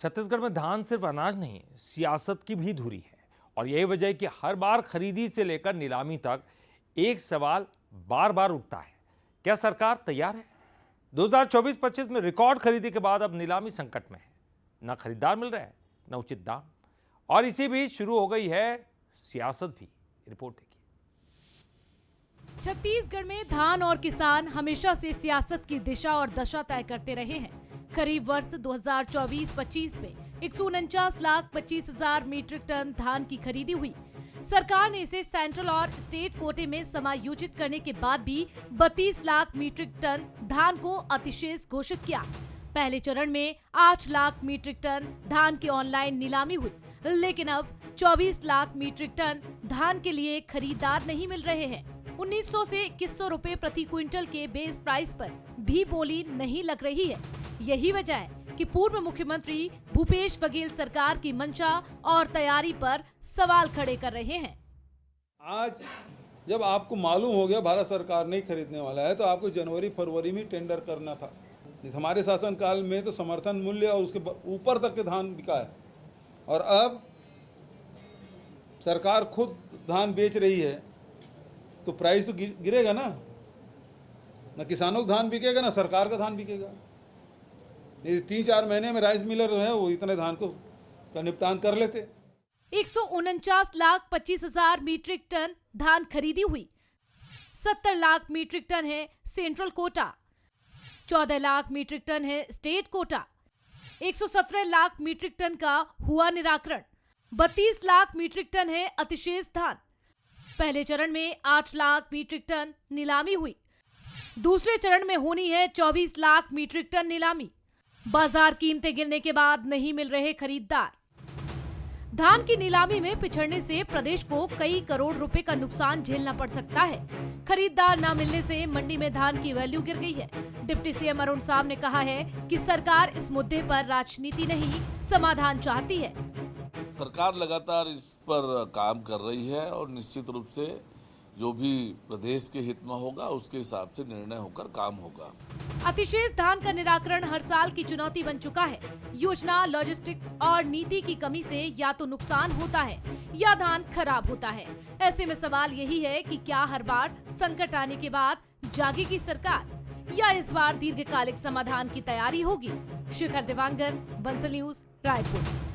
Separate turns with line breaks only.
छत्तीसगढ़ में धान सिर्फ अनाज नहीं, सियासत की भी धुरी है और यही वजह है कि हर बार खरीदी से लेकर नीलामी तक एक सवाल बार बार उठता है, क्या सरकार तैयार है? 2024-25 में रिकॉर्ड खरीदी के बाद अब नीलामी संकट में है, न खरीदार मिल रहा है न उचित दाम, और इसी बीच शुरू हो गई है सियासत भी। रिपोर्ट देखिए।
छत्तीसगढ़ में धान और किसान हमेशा से सियासत की दिशा और दशा तय करते रहे हैं। खरीफ वर्ष 2024-25 में 149,25,000 मीट्रिक टन धान की खरीदी हुई। सरकार ने इसे सेंट्रल और स्टेट कोटे में समायोजित करने के बाद भी 32 लाख मीट्रिक टन धान को अतिशेष घोषित किया। पहले चरण में 8 लाख मीट्रिक टन धान की ऑनलाइन नीलामी हुई, लेकिन अब 24 लाख मीट्रिक टन धान के लिए खरीदार नहीं मिल रहे हैं। 1900 से 2100 रुपए प्रति क्विंटल के बेस प्राइस पर भी बोली नहीं लग रही है। यही वजह है कि पूर्व मुख्यमंत्री भूपेश बघेल सरकार की मंशा और तैयारी पर सवाल खड़े कर रहे हैं।
आज जब आपको मालूम हो गया भारत सरकार नहीं खरीदने वाला है, तो आपको जनवरी फरवरी में टेंडर करना था। हमारे शासनकाल में तो समर्थन मूल्य और उसके ऊपर तक के धान बिका है, और अब सरकार खुद धान बेच रही है तो प्राइस तो गिरेगा ना। न किसानों का धान बिकेगा ना सरकार का धान बिकेगा। 3-4 महीने में राइस मिलर है वो इतने धान को का निपटान कर लेते।
149,25,000 मीट्रिक टन धान खरीदी हुई। 70 लाख मीट्रिक टन है central quota, 14 lakh metric ton है state quota, 117 lakh metric ton का हुआ निराकरण, 32 लाख मीट्रिक टन है अतिशेष धान। पहले चरण में 8 लाख मीट्रिक टन नीलामी हुई, दूसरे चरण में होनी है 24 लाख मीट्रिक टन नीलामी। बाजार कीमतें गिरने के बाद नहीं मिल रहे खरीदार। धान की नीलामी में पिछड़ने से प्रदेश को कई करोड़ रुपए का नुकसान झेलना पड़ सकता है। खरीदार न मिलने से मंडी में धान की वैल्यू गिर गई है। डिप्टी सीएम अरुण साव ने कहा है कि सरकार इस मुद्दे पर राजनीति नहीं, समाधान चाहती है।
सरकार लगातार इस पर काम कर रही है और निश्चित रूप से जो भी प्रदेश के हित में होगा उसके हिसाब से निर्णय होकर काम होगा।
अतिशेष धान का निराकरण हर साल की चुनौती बन चुका है। योजना, लॉजिस्टिक्स और नीति की कमी से या तो नुकसान होता है या धान खराब होता है। ऐसे में सवाल यही है कि क्या हर बार संकट आने के बाद जागेगी सरकार या इस बार दीर्घकालिक समाधान की तैयारी होगी। शिखर देवांगन, बंसल न्यूज, रायपुर।